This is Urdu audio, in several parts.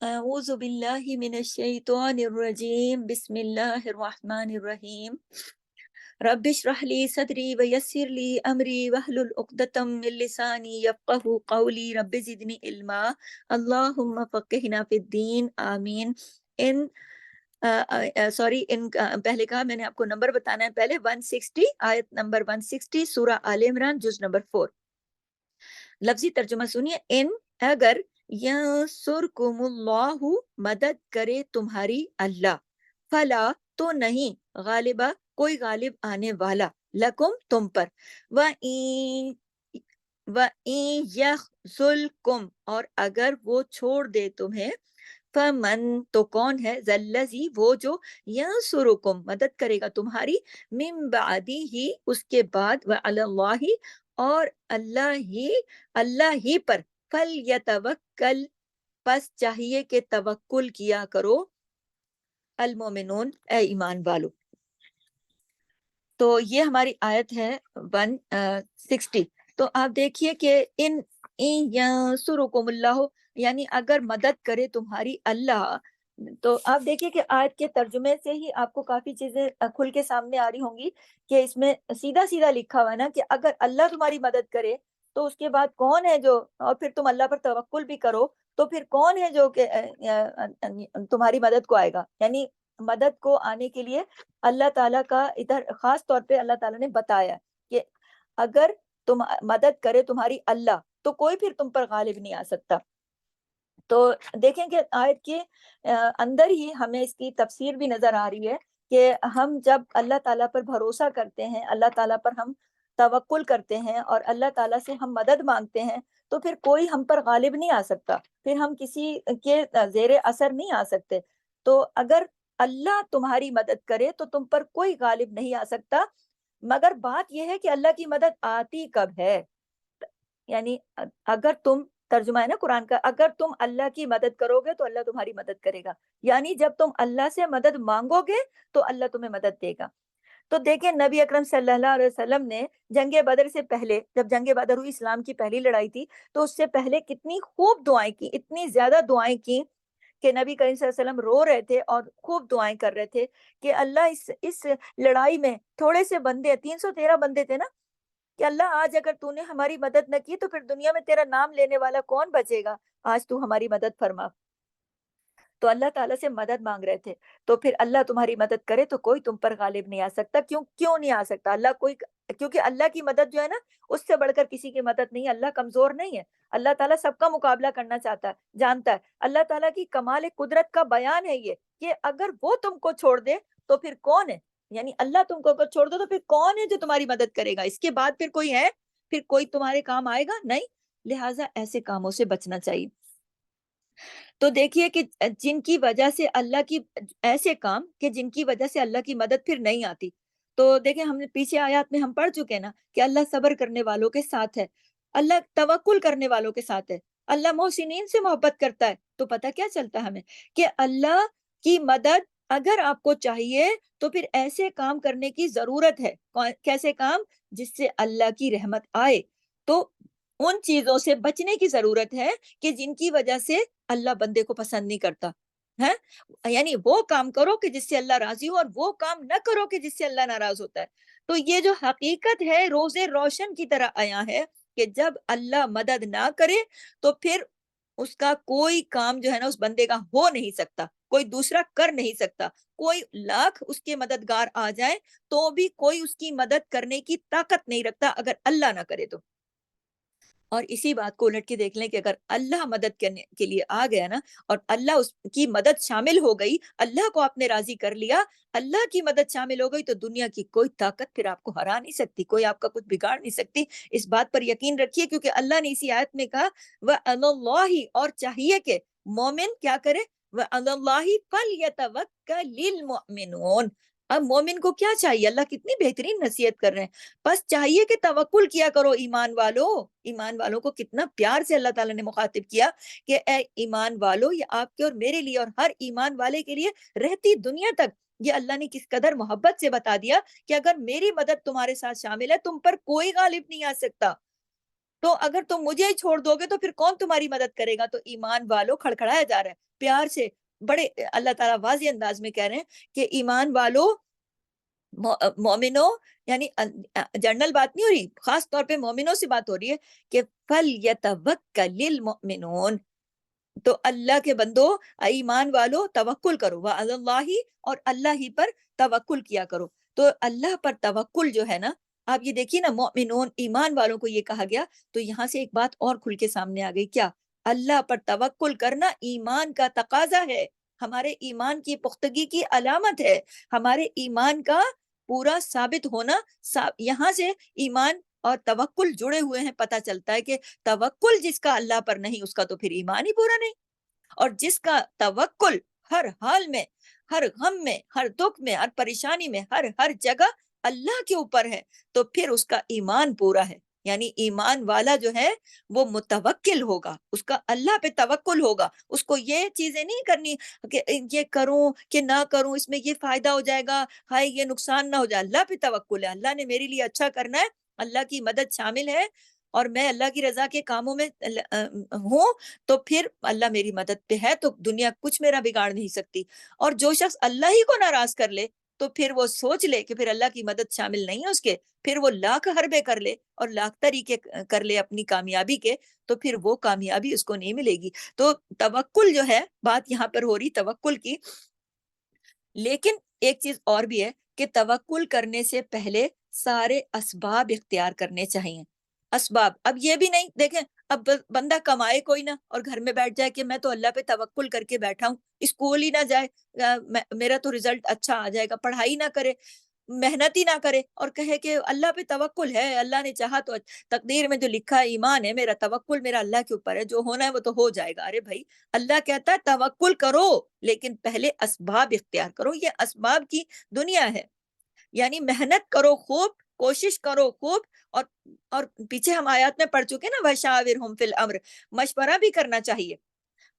اعوذ باللہ من الشیطان الرجیم بسم اللہ الرحمن الرحیم رب اشرح لی صدری ویسر لی امری واحلل عقدۃ من لسانی یفقہوا قولی رب زدنی علما اللہم فقہنا فی الدین آمین۔ ان سوری ان پہلے کہا میں نے آپ کو نمبر بتانا ہے، پہلے 160 آیت نمبر 160 سورہ آل عمران جز نمبر 4۔ لفظی ترجمہ سنیے، ان اگر ینصرکم اللہ مدد کرے تمہاری اللہ، فلا تو نہیں، غالبہ کوئی غالب آنے والا، لکم تم پر، وَإِن یخذلکم اور اگر وہ چھوڑ دے تمہیں، فمن تو کون ہے، ذلذی وہ جو، ینصرکم مدد کرے گا تمہاری، من بعدی ہی اس کے بعد، وعلی اللہ اور اللہ ہی پر، فلیتوکل پس چاہیے کہ توکل کیا کرو، المومنون اے ایمان والو۔ تو یہ ہماری آیت ہے 160۔ تو آپ دیکھیے کہ ان ینصرکم اللہ یعنی اگر مدد کرے تمہاری اللہ، تو آپ دیکھیے کہ آیت کے ترجمے سے ہی آپ کو کافی چیزیں کھل کے سامنے آ رہی ہوں گی کہ اس میں سیدھا سیدھا لکھا ہوا ہے نا کہ اگر اللہ تمہاری مدد کرے تو اس کے بعد کون ہے جو، اور پھر تم اللہ پر توکل بھی کرو تو پھر کون ہے جو کہ تمہاری مدد کو آئے گا، یعنی مدد کو آنے کے لیے اللہ تعالیٰ کا ادھر خاص طور پہ اللہ تعالیٰ نے بتایا کہ اگر تم مدد کرے تمہاری اللہ تو کوئی پھر تم پر غالب نہیں آ سکتا۔ تو دیکھیں کہ آیت کے اندر ہی ہمیں اس کی تفسیر بھی نظر آ رہی ہے کہ ہم جب اللہ تعالیٰ پر بھروسہ کرتے ہیں، اللہ تعالیٰ پر ہم توکل کرتے ہیں اور اللہ تعالیٰ سے ہم مدد مانگتے ہیں تو پھر کوئی ہم پر غالب نہیں آ سکتا، پھر ہم کسی کے زیر اثر نہیں آ سکتے۔ تو اگر اللہ تمہاری مدد کرے تو تم پر کوئی غالب نہیں آ سکتا، مگر بات یہ ہے کہ اللہ کی مدد آتی کب ہے، یعنی اگر تم، ترجمہ ہے نا قرآن کا، اگر تم اللہ کی مدد کرو گے تو اللہ تمہاری مدد کرے گا، یعنی جب تم اللہ سے مدد مانگو گے تو اللہ تمہیں مدد دے گا۔ تو دیکھیں نبی اکرم صلی اللہ علیہ وسلم نے جنگ بدر سے پہلے، جب جنگ بدر ہوئی، اسلام کی پہلی لڑائی تھی، تو اس سے پہلے کتنی خوب دعائیں کی، اتنی زیادہ دعائیں کی کہ نبی کریم صلی اللہ علیہ وسلم رو رہے تھے اور خوب دعائیں کر رہے تھے کہ اللہ اس لڑائی میں تھوڑے سے بندے، 313 بندے تھے نا، کہ اللہ آج اگر تو نے ہماری مدد نہ کی تو پھر دنیا میں تیرا نام لینے والا کون بچے گا، آج تو ہماری مدد فرما۔ تو اللہ تعالیٰ سے مدد مانگ رہے تھے، تو پھر اللہ تمہاری مدد کرے تو کوئی تم پر غالب نہیں آ سکتا۔ کیوں نہیں آ سکتا اللہ کوئی، کیونکہ اللہ کی مدد جو ہے نا اس سے بڑھ کر کسی کی مدد نہیں ہے، اللہ کمزور نہیں ہے، اللہ تعالیٰ سب کا مقابلہ کرنا چاہتا ہے، جانتا ہے۔ اللہ تعالیٰ کی کمال قدرت کا بیان ہے یہ کہ اگر وہ تم کو چھوڑ دے تو پھر کون ہے، یعنی اللہ تم کو اگر چھوڑ دو تو پھر کون ہے جو تمہاری مدد کرے گا، اس کے بعد پھر کوئی ہے، پھر کوئی تمہارے کام آئے گا نہیں، لہٰذا ایسے کاموں سے بچنا چاہیے۔ تو دیکھیے کہ جن کی وجہ سے اللہ کی، ایسے کام کہ جن کی وجہ سے اللہ کی مدد پھر نہیں آتی، تو دیکھیں ہم نے پیچھے آیات میں ہم پڑھ چکے نا کہ اللہ صبر کرنے والوں کے ساتھ ہے، اللہ توکل کرنے والوں کے ساتھ ہے، اللہ محسنین سے محبت کرتا ہے۔ تو پتہ کیا چلتا ہے ہمیں کہ اللہ کی مدد اگر آپ کو چاہیے تو پھر ایسے کام کرنے کی ضرورت ہے، کیسے کام، جس سے اللہ کی رحمت آئے، تو ان چیزوں سے بچنے کی ضرورت ہے کہ جن کی وجہ سے اللہ بندے کو پسند نہیں کرتا ہے، یعنی وہ کام کرو کہ جس سے اللہ راضی ہو، اور وہ کام نہ کرو کہ جس سے اللہ ناراض ہوتا ہے۔ تو یہ جو حقیقت ہے روز روشن کی طرح آیا ہے کہ جب اللہ مدد نہ کرے تو پھر اس کا کوئی کام جو ہے نا اس بندے کا ہو نہیں سکتا، کوئی دوسرا کر نہیں سکتا، کوئی لاکھ اس کے مددگار آ جائیں تو بھی کوئی اس کی مدد کرنے کی طاقت نہیں رکھتا اگر اللہ نہ کرے تو۔ اور اسی بات کو الٹ کے دیکھ لیں کہ اگر اللہ مدد کرنے کے لیے آ گیا نا، اور اللہ اس کی مدد شامل ہو گئی، اللہ کو آپ نے راضی کر لیا، اللہ کی مدد شامل ہو گئی، تو دنیا کی کوئی طاقت پھر آپ کو ہرا نہیں سکتی، کوئی آپ کا کچھ بگاڑ نہیں سکتی۔ اس بات پر یقین رکھیے کیونکہ اللہ نے اسی آیت میں کہا وَعَلَى اللَّهِ، اور چاہیے کہ مومن کیا کرے، وَعَلَى اللَّهِ فَلْيَتَوَكَّلِ الْمُؤْمِنُونَ۔ اب مومن کو کیا چاہیے، اللہ کتنی بہترین نصیحت کر رہے ہیں، بس چاہیے کہ توکل کیا کرو ایمان والو۔ ایمان والوں کو کتنا پیار سے اللہ تعالیٰ نے مخاطب کیا کہ اے ایمان والو، یہ آپ کے اور میرے لیے اور ہر ایمان والے کے لیے رہتی دنیا تک یہ اللہ نے کس قدر محبت سے بتا دیا کہ اگر میری مدد تمہارے ساتھ شامل ہے تم پر کوئی غالب نہیں آ سکتا۔ تو اگر تم مجھے ہی چھوڑ دو گے تو پھر کون تمہاری مدد کرے گا؟ تو ایمان والو کھڑکھڑایا جا رہا ہے پیار سے، بڑے اللہ تعالیٰ واضح انداز میں کہہ رہے ہیں کہ ایمان والو، مومنوں، یعنی جنرل بات نہیں ہو رہی، خاص طور پہ مومنوں سے بات ہو رہی ہے کہ فَلْيَتَوَكَّلِ الْمُؤْمِنُونَ، تو اللہ کے بندو، ایمان والو توکل کرو، وَعَلَى اللَّهِ، اور اللہ ہی پر توکل کیا کرو۔ تو اللہ پر توکل جو ہے نا، آپ یہ دیکھیے نا، مؤمنون ایمان والوں کو یہ کہا گیا، تو یہاں سے ایک بات اور کھل کے سامنے آ گئی، کیا؟ اللہ پر توکل کرنا ایمان کا تقاضا ہے، ہمارے ایمان کی پختگی کی علامت ہے، ہمارے ایمان کا پورا ثابت ہونا۔ یہاں سے ایمان اور توکل جڑے ہوئے ہیں، پتہ چلتا ہے کہ توکل جس کا اللہ پر نہیں، اس کا تو پھر ایمان ہی پورا نہیں، اور جس کا توکل ہر حال میں، ہر غم میں، ہر دکھ میں، ہر پریشانی میں، ہر جگہ اللہ کے اوپر ہے، تو پھر اس کا ایمان پورا ہے۔ یعنی ایمان والا جو ہے وہ متوکل ہوگا، اس کا اللہ پہ توکل ہوگا، اس کو یہ چیزیں نہیں کرنی کہ یہ کروں کہ نہ کروں، اس میں یہ فائدہ ہو جائے گا، ہائے یہ نقصان نہ ہو جائے۔ اللہ پہ توکل ہے، اللہ نے میرے لیے اچھا کرنا ہے، اللہ کی مدد شامل ہے، اور میں اللہ کی رضا کے کاموں میں ہوں، تو پھر اللہ میری مدد پہ ہے، تو دنیا کچھ میرا بگاڑ نہیں سکتی۔ اور جو شخص اللہ ہی کو ناراض کر لے، تو پھر وہ سوچ لے کہ پھر اللہ کی مدد شامل نہیں ہے اس کے، پھر وہ لاکھ حربے کر لے اور لاکھ طریقے کر لے اپنی کامیابی کے، تو پھر وہ کامیابی اس کو نہیں ملے گی۔ تو توکل جو ہے، بات یہاں پر ہو رہی توکل کی، لیکن ایک چیز اور بھی ہے کہ توکل کرنے سے پہلے سارے اسباب اختیار کرنے چاہیے۔ اسباب، اب یہ بھی نہیں دیکھیں، اب بندہ کمائے کوئی نہ اور گھر میں بیٹھ جائے کہ میں تو اللہ پہ توکل کر کے بیٹھا ہوں، اسکول ہی نہ جائے، میرا تو رزلٹ اچھا آ جائے گا، پڑھائی نہ کرے، محنت ہی نہ کرے، اور کہے کہ اللہ پہ توکل ہے، اللہ نے چاہا تو تقدیر میں جو لکھا ہے، ایمان ہے میرا، توکل میرا اللہ کے اوپر ہے، جو ہونا ہے وہ تو ہو جائے گا۔ ارے بھائی، اللہ کہتا ہے توکل کرو، لیکن پہلے اسباب اختیار کرو، یہ اسباب کی دنیا ہے، یعنی محنت کرو خوب، کوشش کرو خوب، اور اور پیچھے ہم آیات میں پڑھ چکے نا، وَشَاوِرْهُمْ فِي الْأَمْرِ، مشورہ بھی کرنا چاہیے۔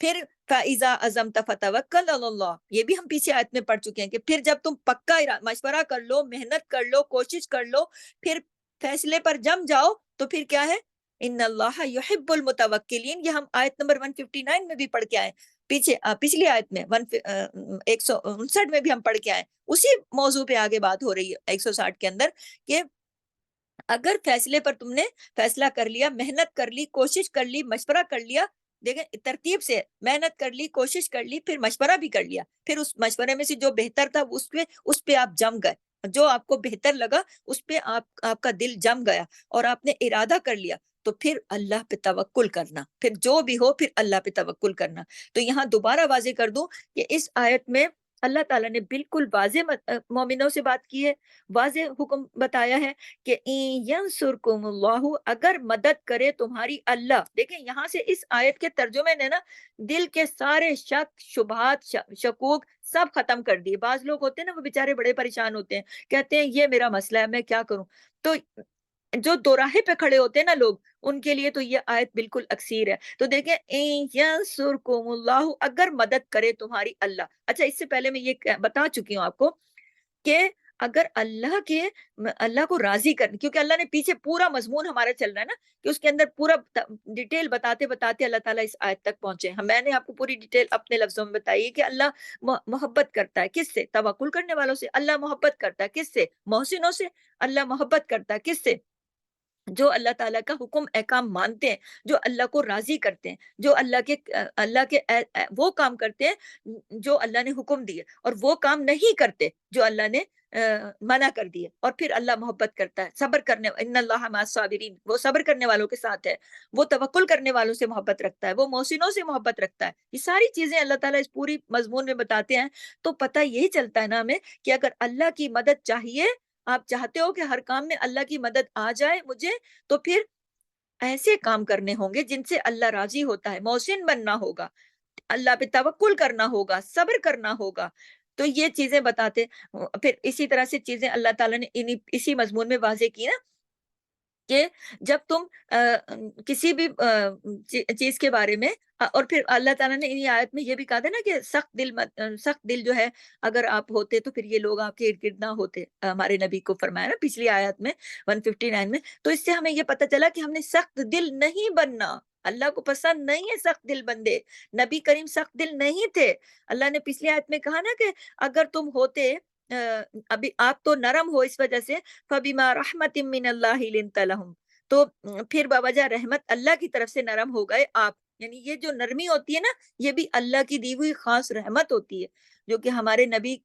پھر فَإِذَا عَزَمْتَ فَتَوَكَّلْ عَلَى اللَّهِ، یہ بھی ہم پیچھے آیت میں پڑھ چکے ہیں کہ پھر جب تم پکا مشورہ کر لو، محنت کر لو، کوشش کر لو، پھر فیصلے پر جم جاؤ، تو پھر کیا ہے؟ ان اللہ یحب المتوکلین، یہ ہم آیت نمبر 159 میں بھی پڑھ کے آئے، پیچھے پچھلی آیت میں 159 میں بھی ہم پڑھ کے آئے، اسی موضوع پہ آگے بات ہو رہی ہے 160 کے اندر، کہ اگر فیصلے پر تم نے فیصلہ کر لیا، محنت کر لی، کوشش کر لی، مشورہ کر لیا، دیکھیں ترتیب سے محنت کر لی، کوشش کر لی، پھر مشورہ بھی کر لیا، پھر اس مشورے میں سے جو بہتر تھا اس پہ آپ جم گئے، جو آپ کو بہتر لگا اس پہ آپ کا دل جم گیا، اور آپ نے ارادہ کر لیا، تو پھر اللہ پہ توکل کرنا، پھر جو بھی ہو پھر اللہ پہ توکل کرنا۔ تو یہاں دوبارہ واضح کر دوں کہ اس آیت میں اللہ تعالیٰ نے بالکل واضح مومنوں سے بات کی ہے، واضح حکم بتایا ہے کہ "إِن يَنْصُرْكُمُ اللَّهُ"، اگر مدد کرے تمہاری اللہ۔ دیکھیں یہاں سے اس آیت کے ترجمے نے نا دل کے سارے شک، شبہات، شکوک سب ختم کر دیے۔ بعض لوگ ہوتے ہیں نا، وہ بیچارے بڑے پریشان ہوتے ہیں، کہتے ہیں یہ میرا مسئلہ ہے، میں کیا کروں؟ تو جو دوراہے پہ کھڑے ہوتے ہیں نا لوگ، ان کے لیے تو یہ آیت بالکل اکسیر ہے۔ تو دیکھیں "إِن يَنْصُرْكُمُ اللَّهُ"، اگر مدد کرے تمہاری اللہ۔ اچھا، اس سے پہلے میں یہ بتا چکی ہوں آپ کو کہ اگر اللہ کو راضی کرنے، کیونکہ اللہ نے پیچھے پورا مضمون ہمارا چل رہا ہے نا، کہ اس کے اندر پورا ڈیٹیل بتاتے بتاتے اللہ تعالیٰ اس آیت تک پہنچے ہیں۔ میں نے آپ کو پوری ڈیٹیل اپنے لفظوں میں بتائی ہے کہ اللہ محبت کرتا ہے کس سے؟ توکل کرنے والوں سے۔ اللہ محبت کرتا ہے کس سے؟ محسنوں سے۔ اللہ محبت کرتا ہے کس سے؟ جو اللہ تعالیٰ کا حکم احکام مانتے ہیں، جو اللہ کو راضی کرتے ہیں، جو اللہ کے وہ کام کرتے ہیں جو اللہ نے حکم دیے، اور وہ کام نہیں کرتے جو اللہ نے منع کر دیے، اور پھر اللہ محبت کرتا ہے، صبر کرنے، ان اللہ مع الصابرین، وہ صبر کرنے والوں کے ساتھ ہے، وہ توکل کرنے والوں سے محبت رکھتا ہے، وہ محسنوں سے محبت رکھتا ہے۔ یہ ساری چیزیں اللہ تعالیٰ اس پوری مضمون میں بتاتے ہیں، تو پتہ یہی چلتا ہے نا ہمیں کہ اگر اللہ کی مدد چاہیے، آپ چاہتے ہو کہ ہر کام میں اللہ کی مدد آ جائے مجھے، تو پھر ایسے کام کرنے ہوں گے جن سے اللہ راضی ہوتا ہے، محسن بننا ہوگا، اللہ پہ توکل کرنا ہوگا، صبر کرنا ہوگا۔ تو یہ چیزیں بتاتے، پھر اسی طرح سے چیزیں اللہ تعالیٰ نے اسی مضمون میں واضح کی نا کہ جب تم کسی بھی چیز کے بارے میں اور پھر اللہ تعالیٰ نے انہی آیت میں یہ بھی کہا تھا نا کہ سخت دل جو ہے اگر آپ ہوتے تو پھر یہ لوگ آپ کے ارد گرد نہ ہوتے، ہمارے نبی کو فرمایا نا پچھلی آیت میں 159 میں. تو اس سے ہمیں یہ پتا چلا کہ ہم نے سخت دل نہیں بننا، اللہ کو پسند نہیں ہے سخت دل بندے، نبی کریم سخت دل نہیں تھے. اللہ نے پچھلی آیت میں کہا نا کہ اگر تم ہوتے ابھی آپ تو نرم ہو اس وجہ سے فَبِمَا رَحْمَةٍ مِّنَ اللَّهِ لِنتَ لَهُمْ، تو پھر بوجہ رحمت اللہ کی طرف سے نرم ہو گئے آپ. یعنی یہ جو نرمی ہوتی ہے نا، یہ بھی اللہ کی دی ہوئی خاص رحمت ہوتی ہے، جو کہ ہمارے نبی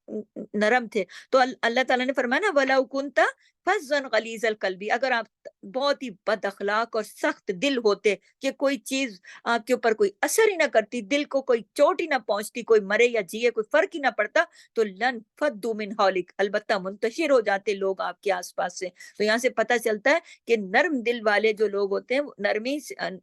نرم تھے. تو اللہ تعالیٰ نے فرمایا نا وَلَوْ كُنْتَ فَظًّا غَلِيظَ الْقَلْبِ، اگر آپ بہت ہی بد اخلاق اور سخت دل ہوتے کہ کوئی چیز آپ کے اوپر کوئی اثر ہی نہ کرتی، دل کو کوئی چوٹ ہی نہ پہنچتی، کوئی مرے یا جیے کوئی فرق ہی نہ پڑتا، تو لن فدو من حولک، البتہ منتشر ہو جاتے لوگ آپ کے آس پاس سے. تو یہاں سے پتہ چلتا ہے کہ نرم دل والے جو لوگ ہوتے ہیں وہ نرمی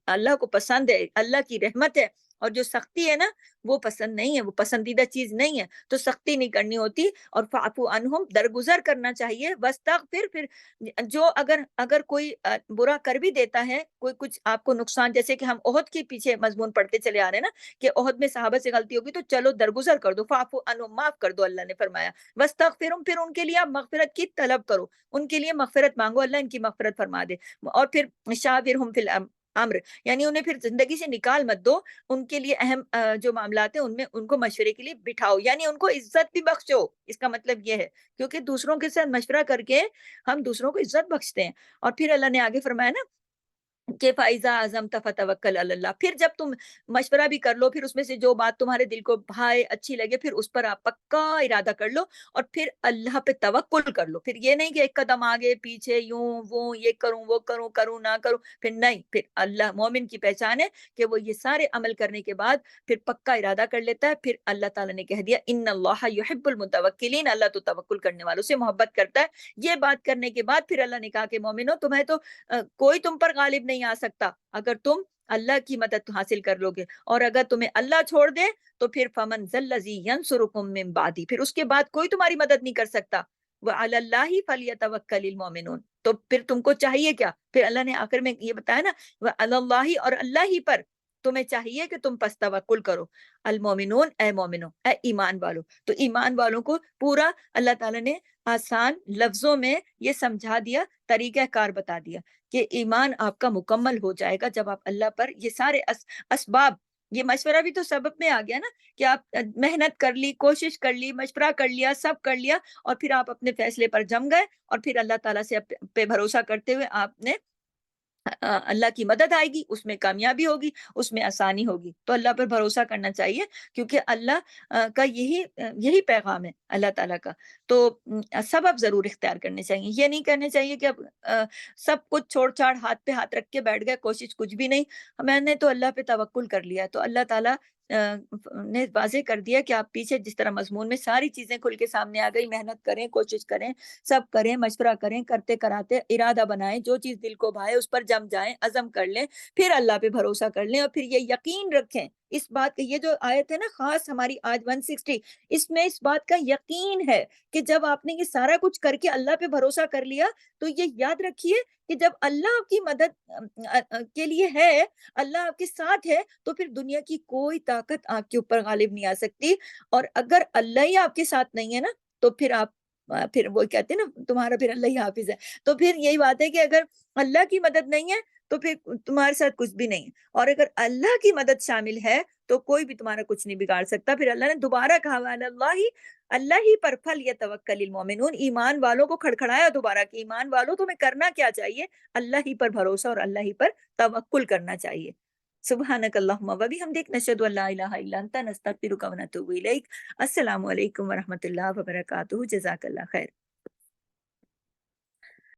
اللہ کو پسند ہے، اللہ کی رحمت ہے. اور جو سختی ہے نا وہ پسند نہیں ہے، وہ پسندیدہ چیز نہیں ہے. تو سختی نہیں کرنی ہوتی، اور فاعفو عنہم، درگزر کرنا چاہیے. واستغفر، پھر جو اگر کوئی برا کر بھی دیتا ہے، کوئی کچھ آپ کو نقصان، جیسے کہ ہم عہد کے پیچھے مضمون پڑھتے چلے آ رہے ہیں نا کہ عہد میں صحابہ سے غلطی ہوگی تو چلو درگزر کر دو، فاعفو عنہم، معاف کر دو، اللہ نے فرمایا. واستغفرہم، پھر ان کے لیے آپ مغفرت کی طلب کرو، ان کے لیے مغفرت مانگو، اللہ ان کی مغفرت فرما دے. اور پھر شاورہم فی الامر، یعنی انہیں پھر زندگی سے نکال مت دو، ان کے لیے اہم جو معاملات ہیں ان میں ان کو مشورے کے لیے بٹھاؤ، یعنی ان کو عزت بھی بخشو. اس کا مطلب یہ ہے، کیونکہ دوسروں کے ساتھ مشورہ کر کے ہم دوسروں کو عزت بخشتے ہیں. اور پھر اللہ نے آگے فرمایا نا کہ فَإِذَا عَزَمْتَ فَتَوَكَّلْ عَلَى اللَّهِ، پھر جب تم مشورہ بھی کر لو، پھر اس میں سے جو بات تمہارے دل کو بھائے، اچھی لگے، پھر اس پر آپ پکا ارادہ کر لو اور پھر اللہ پہ توکل کر لو. پھر یہ نہیں کہ ایک قدم آگے پیچھے، یوں وہ، یہ کروں وہ کروں، کروں نہ کروں، پھر نہیں. پھر اللہ مومن کی پہچان ہے کہ وہ یہ سارے عمل کرنے کے بعد پھر پکا ارادہ کر لیتا ہے. پھر اللہ تعالیٰ نے کہہ دیا ان اللہ یحب المتوکلین، اللہ تو توکل کرنے والوں سے محبت کرتا ہے. یہ بات کرنے کے بعد پھر اللہ نے کہا کہ مومنو، تمہیں تو کوئی تم پر غالب نہیں آ سکتا اگر تم اللہ کی مدد حاصل کر لو گے، اور اگر تمہیں اللہ چھوڑ دے تو پھر فمن ذلذی ینصرکم من بعدی، پھر اس کے بعد کوئی تمہاری مدد نہیں کر سکتا. وعلی اللہ فلیتوکل المؤمنون، تو پھر تم کو چاہیے کیا؟ پھر اللہ نے آخر میں یہ بتایا نا وعلی اللہ، اور اللہ ہی پر تمہیں چاہیے کہ تم پس توکل کرو. المؤمنون، اے مومنو، اے ایمان والو. تو ایمان والوں کو پورا اللہ تعالیٰ نے آسان لفظوں میں یہ سمجھا دیا، طریقہ کار بتا دیا کہ ایمان آپ کا مکمل ہو جائے گا جب آپ اللہ پر یہ سارے اسباب، یہ مشورہ بھی تو سبب میں آ گیا نا کہ آپ محنت کر لی، کوشش کر لی، مشورہ کر لیا، سب کر لیا، اور پھر آپ اپنے فیصلے پر جم گئے، اور پھر اللہ تعالیٰ سے پہ بھروسہ کرتے ہوئے آپ نے اللہ کی مدد آئے گی، اس میں کامیابی ہوگی، اس میں آسانی ہوگی. تو اللہ پر بھروسہ کرنا چاہیے، کیونکہ اللہ کا یہی پیغام ہے اللہ تعالیٰ کا. تو سبب ضرور اختیار کرنے چاہیے، یہ نہیں کرنے چاہیے کہ اب سب کچھ چھوڑ چھاڑ ہاتھ پہ ہاتھ رکھ کے بیٹھ گئے، کوشش کچھ بھی نہیں، میں نے تو اللہ پہ توکل کر لیا. تو اللہ تعالیٰ نے واضح کر دیا کہ آپ پیچھے جس طرح مضمون میں ساری چیزیں کھل کے سامنے آ گئی، محنت کریں، کوشش کریں، سب کریں، مشورہ کریں، کرتے کراتے ارادہ بنائیں، جو چیز دل کو بھائے اس پر جم جائیں، عزم کر لیں، پھر اللہ پہ بھروسہ کر لیں، اور پھر یہ یقین رکھیں اس بات کا. یہ جو آیت ہے نا خاص ہماری آج 160، اس میں اس بات کا یقین ہے کہ جب آپ نے یہ سارا کچھ کر کے اللہ پہ بھروسہ کر لیا تو یہ یاد رکھیے کہ جب اللہ آپ کی مدد کے لیے ہے، اللہ آپ کے ساتھ ہے، تو پھر دنیا کی کوئی طاقت آپ کے اوپر غالب نہیں آ سکتی. اور اگر اللہ ہی آپ کے ساتھ نہیں ہے نا تو پھر آپ پھر وہ کہتے ہیں نا تمہارا پھر اللہ ہی حافظ ہے. تو پھر یہی بات ہے کہ اگر اللہ کی مدد نہیں ہے تو پھر تمہارے ساتھ کچھ بھی نہیں ہے، اور اگر اللہ کی مدد شامل ہے تو کوئی بھی تمہارا کچھ نہیں بگاڑ سکتا. پھر اللہ نے دوبارہ کہا اللہ ہی پر فلیتوکل المؤمنون، ایمان والوں کو کھڑکھڑایا دوبارہ کہ ایمان والوں تمہیں کرنا کیا چاہیے؟ اللہ ہی پر بھروسہ اور اللہ ہی پر توکل کرنا چاہیے. سبحانک اللہم و بحمدک، نشہد ان لا الہ الا انت، نستغفرک و نتوب الیک. السلام علیکم ورحمۃ اللہ وبرکاتہ. جزاک اللہ خیر.